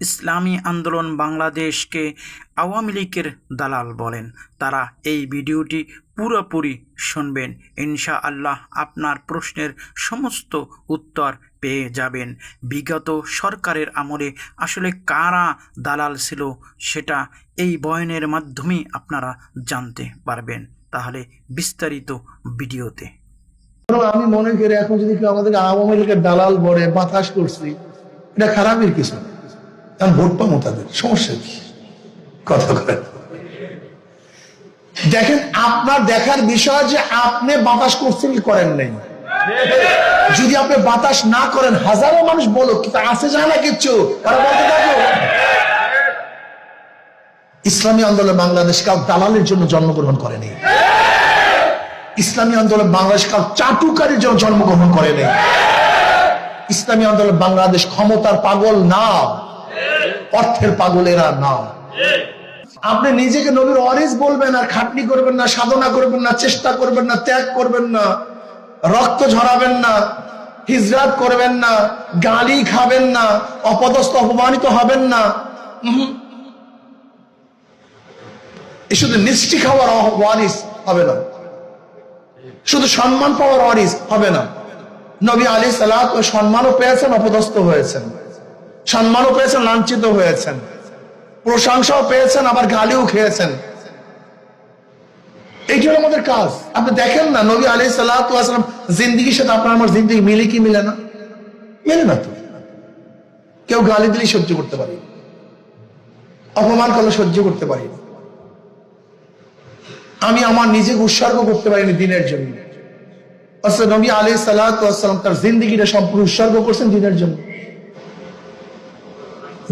ইসলামী আন্দোলন বাংলাদেশকে আওয়ামী লীগের দালাল বলেন। তারা এই ভিডিওটি পুরোপুরি শুনবেন, ইনশাআল্লাহ আপনার প্রশ্নের সমস্ত উত্তর পেয়ে যাবেন। বিগত সরকারের আমলে আসলে কারা দালাল ছিল সেটা এই বয়ানের মাধ্যমেই আপনারা জানতে পারবেন। তাহলে বিস্তারিত ভিডিওতে। আমি মনে করি এখন যদি কেউ আমাদের আওয়ামী লীগের দালাল বলে বাতাস করছি, এটা খারাপের কিছু না। কারণ ভোট পাবো তাদের, সমস্যা কি? কথা বলেন। দেখেন, আপনার দেখার বিষয় যে আপনি বাতাস করছেন কি করেন নাই। যদি আপনি বাতাস না করেন, হাজারো মানুষ বলো কিন্তু আছে যায় না কিচ্ছু, তারা বলতে থাকো। ইসলামী আন্দোলন বাংলাদেশ কাউ দালালের জন্য জন্মগ্রহণ করেনি। ইসলামী আন্দোলন বাংলাদেশ কাউ চাটুকারের জন্য জন্মগ্রহণ করেনি। ইসলামী আন্দোলন বাংলাদেশ ক্ষমতার পাগল না, অর্থের পাগলেরা না। আপনি নিজেকে নবীর ওয়ারিস বলবেন আর খাটনি করবেন না, সাধনা করবেন না, চেষ্টা করবেন না, ত্যাগ করবেন না, রক্ত ঝরাবেন না, হিজরাত করবেন না, গালি খাবেন না, অপদস্থ অপমানিত হবেন না। এই শুধু মিষ্টি খাওয়ার ওয়ারিস হবে না, শুধু সম্মান পাওয়ার ওয়ারিস হবে না। নবী আলাইহিস সালাত ও সম্মানও পেয়েছেন, অপদস্থ হয়েছেন, সম্মানও পেয়েছেন, লাঞ্ছিত হয়েছেন, প্রশংসাও পেয়েছেন, আবার গালিও খেয়েছেন। এইটা হলো আমাদের কাজ। আপনি দেখেন না নবী আলাইহিস সালাতু ওয়াস সালাম জিন্দেগির সাথে আপনার আমার জিন্দেগি মিলে কি মিলে না? মিলে না তো। কেউ গালি দিলে সহ্য করতে পারি, অপমান করলে সহ্য করতে পারি। আমি আমার নিজেকে উৎসর্গ করতে পারিনি দিনের জন্য। অথচ নবী আলাইহিস সালাতু ওয়াস সালাম তার জিন্দেগিটা সম্পূর্ণ উৎসর্গ করছেন দিনের জন্য।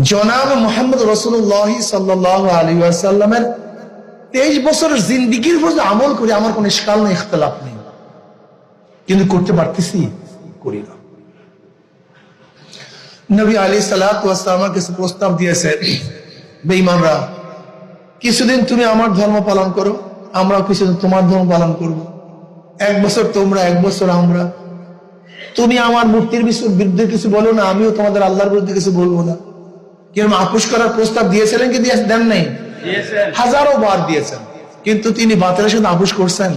জনাব মুহাম্মদ রাসূলুল্লাহ সাল্লাল্লাহু আলাইহি ওয়াসাল্লামের 23 বছরের জিন্দেগির উপর আমল করে আমার কোনো ইশকাল নেই, ইখতিলাফ নেই, কিন্তু করতে পারতেছি করি না। নবী আলাইহিস সালাতু ওয়াস সালাম কিছু প্রস্তাব দিয়েছেন, বেঈমানরা কিছুদিন তুমি আমার ধর্ম পালন করো, আমরাও কিছুদিন তোমার ধর্ম পালন করব। 1 বছর তোমরা, 1 বছর আমরা। তুমি আমার মূর্তির বিরুদ্ধে কিছু বলো না, আমিও তোমাদের আল্লাহর বিরুদ্ধে কিছু বলবো না। কিরকম আপোষ করার প্রস্তাব দিয়েছিলেন কি দেন নাই? হাজারো বার দিয়েছেন, কিন্তু তিনি বাতিলের সাথে আপোষ করছেন।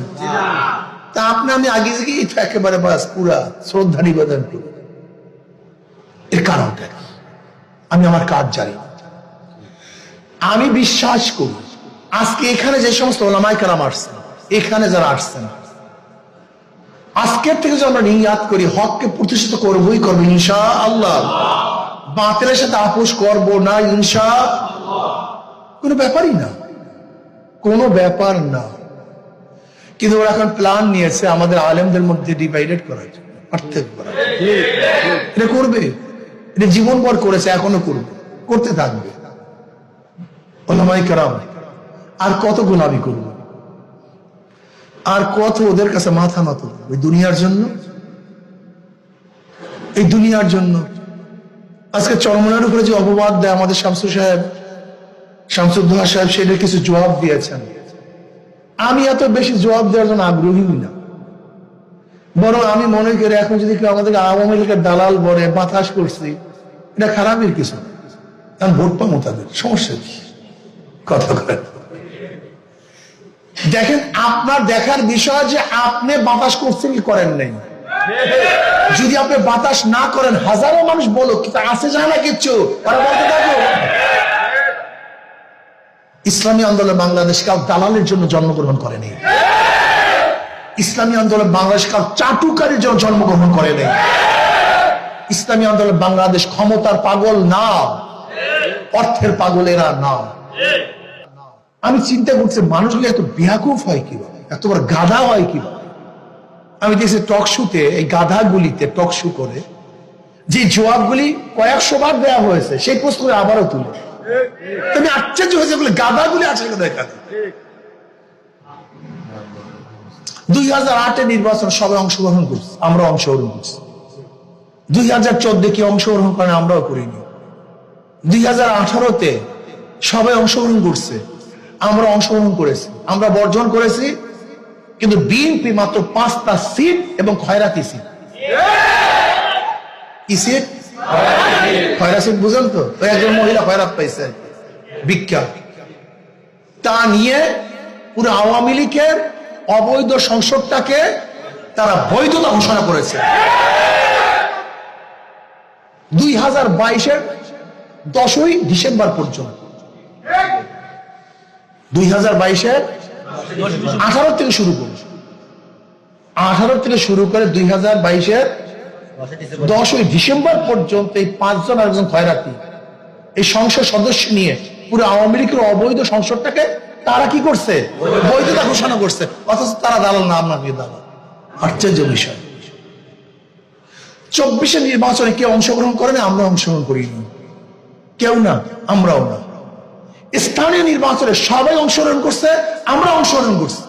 তা আপনি আমি আগে থেকেই একেবারে বাস পুরা শ্রদ্ধা নিবেদন করি। এর কারণটা আমি আমার কাজ জানি। আমি বিশ্বাস করি আজকে এখানে যে সমস্ত ওলামায়ে কেরাম আসছেন, এখানে যারা আসছেন, আজকের থেকে যদি আমরা নিয়াত করি হককে প্রতিষ্ঠিত করবই করবো ইনশাআল্লাহ, বাতিলের সাথে আপোষ করবো না ইনশাআল্লাহ। কোনো ব্যাপারই না, কোনো ব্যাপার না। কিন্তু ওরা এখন প্ল্যান নিয়েছে আমাদের আলেমদের মধ্যে ডিভাইডেড করার জন্য, পার্থক্য করার। এটা করবে, এটা জীবনভর করেছে, এখনো করবে, করতে থাকবে। ওলামায়ে কেরাম আর কত গুনাহি করবে, আর কত ওদের কাছে মাথা নত ওই দুনিয়ার জন্য, এই দুনিয়ার জন্য। আজকে চরমনার উপরে যে অপবাদ দেয় আমাদের শামসুল সাহেব, শামসুদ্দোহা সাহেব, সেটা কিছু জবাব দিয়েছেন। আমি এত বেশি জবাব দেওয়ার জন্য আগ্রহী না, বরং আমি মনে করি এখন যদি কেউ আমাদের আওয়ামী লীগের দালাল বলে বাতাস করছি, এটা খারাপের কিছু না। কারণ ভোট পাবো তাদের, সমস্যা কি? কথা বলেন। দেখেন, আপনার দেখার বিষয় যে আপনি বাতাস করছেন কি করেন নাই। যদি আপনি বাতাস না করেন, হাজারো মানুষ বলো কিন্তু আছে যায় না কিচ্ছু, তারা বলতে থাকো। ইসলামী আন্দোলন বাংলাদেশ কাউ দালালের জন্য জন্মগ্রহণ করেনি। ইসলামী আন্দোলন বাংলাদেশ কাউ চাটুকারের জন্য জন্মগ্রহণ করেনি। ইসলামী আন্দোলন বাংলাদেশ ক্ষমতার পাগল না, অর্থের পাগলেরা না। আমি চিন্তা করছি মানুষগুলো এত বেয়াকুফ হয় কিভাবে, এত বড় গাধা হয় কিভাবে। আমি দেখছি টকশুতে, এই গাধাগুলিতে টকশু করে যে জবাবগুলি কয়েকশো বার দেওয়া হয়েছে, সেই প্রশ্ন আবারও তুলে। তুমি আশ্চর্য হয়েছে বলে গাধাগুলি আছে দেখা। 2008-এ নির্বাচন সবাই অংশগ্রহণ করছে, আমরা অংশগ্রহণ করছি। 2014 কি অংশগ্রহণ করেন? আমরাও করিনি। 2018-তে সবাই অংশগ্রহণ করছে, আমরা অংশগ্রহণ করেছি। আমরা বর্জন করেছি, কিন্তু বিএনপি মাত্র 5টা সিট এবং খয়রাতি সিট। কি সিট? খয়রাসিন বুঝেন তো? ওই একজন মহিলা খয়রাত পাইছে ভিক্ষা, তা নিয়ে পুরো আওয়ামী লীগের অবৈধ সংসদটাকে তারা বৈধতা ঘোষণা করেছে। 2022-এর 10ই ডিসেম্বর পর্যন্ত, 2022-এর 18 থেকে শুরু করে 2022-এর 10ই ডিসেম্বর পর্যন্ত এই 5 জন আর একজন খয়রাতি এই সংসদ সদস্য নিয়ে পুরো আওয়ামী লীগের অবৈধ সংসদটাকে তারা কি করছে? বৈধতা ঘোষণা করছে। অথচ তারা দালাল না, আমরা দালাল। আশ্চর্য বিষয়। 24-এর নির্বাচনে কেউ অংশগ্রহণ করে না, আমরা অংশগ্রহণ করিনি, কেউ না, আমরাও না। স্থানীয় নির্বাচনে সবাই অংশগ্রহণ করছে, আমরা অংশগ্রহণ করছি।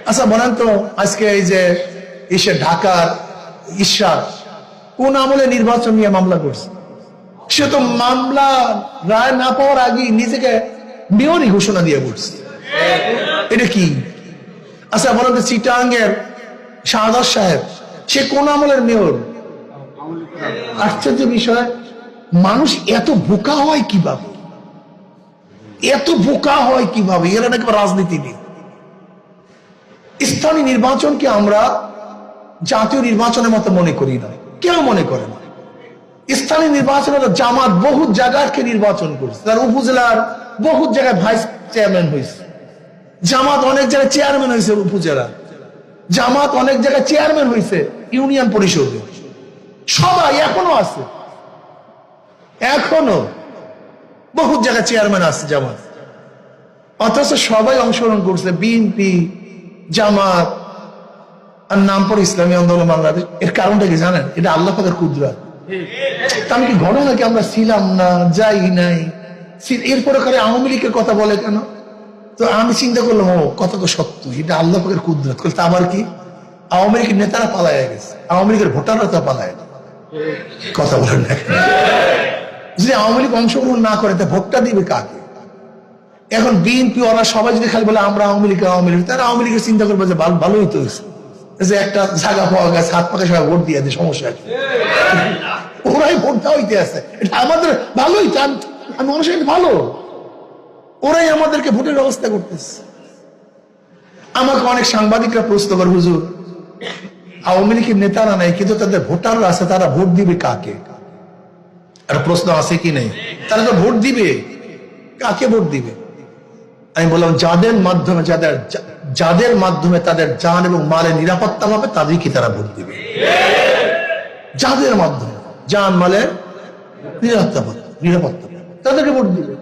আচ্ছা বলেন তো, আজকে এই যে ঢাকার ইশরাক কোন আমলে নির্বাচন নিয়ে মামলা করছে? সে তো মামলা রায় না পাওয়ার আগে নিজেকে মেয়রই ঘোষণা দিয়ে বলছে। এটা কি? আচ্ছা বলেন তো, চিটাগাংয়ের শাহাদাত সাহেব সে কোন আমলের মেয়র? আশ্চর্য বিষয়, মানুষ এত বোকা হয় কিভাবে? এত বোকা হয় কিভাবে? এরা নাকি রাজনীতিবিদ। স্থানীয় নির্বাচনকে আমরা জাতীয় নির্বাচনের মতো মনে করি না, কেউ মনে করে না। স্থানীয় নির্বাচনে জামাত বহু জায়গাকে নির্বাচন করছে, তার উপজেলার বহু জায়গায় ভাইস চেয়ারম্যান হয়েছে, জামাত অনেক জায়গায় চেয়ারম্যান হয়েছে উপজেলা, জামাত অনেক জায়গায় চেয়ারম্যান হয়েছে ইউনিয়ন পরিষদে, সবাই এখনো আছে, এখনো বহু জায়গায় চেয়ারম্যান আছে জামাত। অথচ সবাই অংশগ্রহণ করছে, বিএনপি, জামাত, আর নাম পরে ইসলামী আন্দোলন বাংলাদেশ। এর কারণটা কি জানেন? এটা আল্লাহ পাকের কুদরত। আমি কি ঘটনা কি আমরা ছিলাম না, যাই নাই, এরপরে করে আওয়ামী লীগের কথা বলে কেন? তো আমি চিন্তা করলাম, ও কথা তো সত্য, এটা আল্লাহ পাকের কুদরত। তা আবার কি? আওয়ামী লীগের নেতারা পালায় গেছে, আওয়ামী লীগের ভোটাররা তো পালায় না। কথা বলেন না, যদি আওয়ামী লীগ অংশগ্রহণ না করে তা ভোটটা দিবে কাকে? এখন বিএনপি ওরা সবাই যদি খালি বলে আমরা আওয়ামী লীগ, তারা আওয়ামী লীগের চিন্তা করবে যে ভালোই তো হয়েছে, যে একটা জায়গা পাওয়া গেছে, হাত পাকে সবাই ভোট দিয়ে দেয়, সমস্যা আছে। ওরাই ভোটটা হইতে আছে, এটা আমাদের ভালোই, আমি মানুষের ভালো, ওরাই আমাদেরকে ভোটের ব্যবস্থা করতেছে। আমাকে অনেক সাংবাদিকরা প্রশ্ন করে, হুজুর আওয়ামী লীগের নেতারা নাই কিন্তু তাদের ভোটাররা আছে, তারা ভোট দিবে কাকে? আর প্রশ্ন আছে কি নেই? তারা তো ভোট দিবে, কাকে ভোট দিবে? আমি বললাম, যাদের মাধ্যমে তাদের জান এবং মালের নিরাপত্তা পাবে তাদেরকে তারা ভোট দিবে। যাদের মাধ্যমে জান মালের নিরাপত্তা তাদেরকে ভোট দিবে।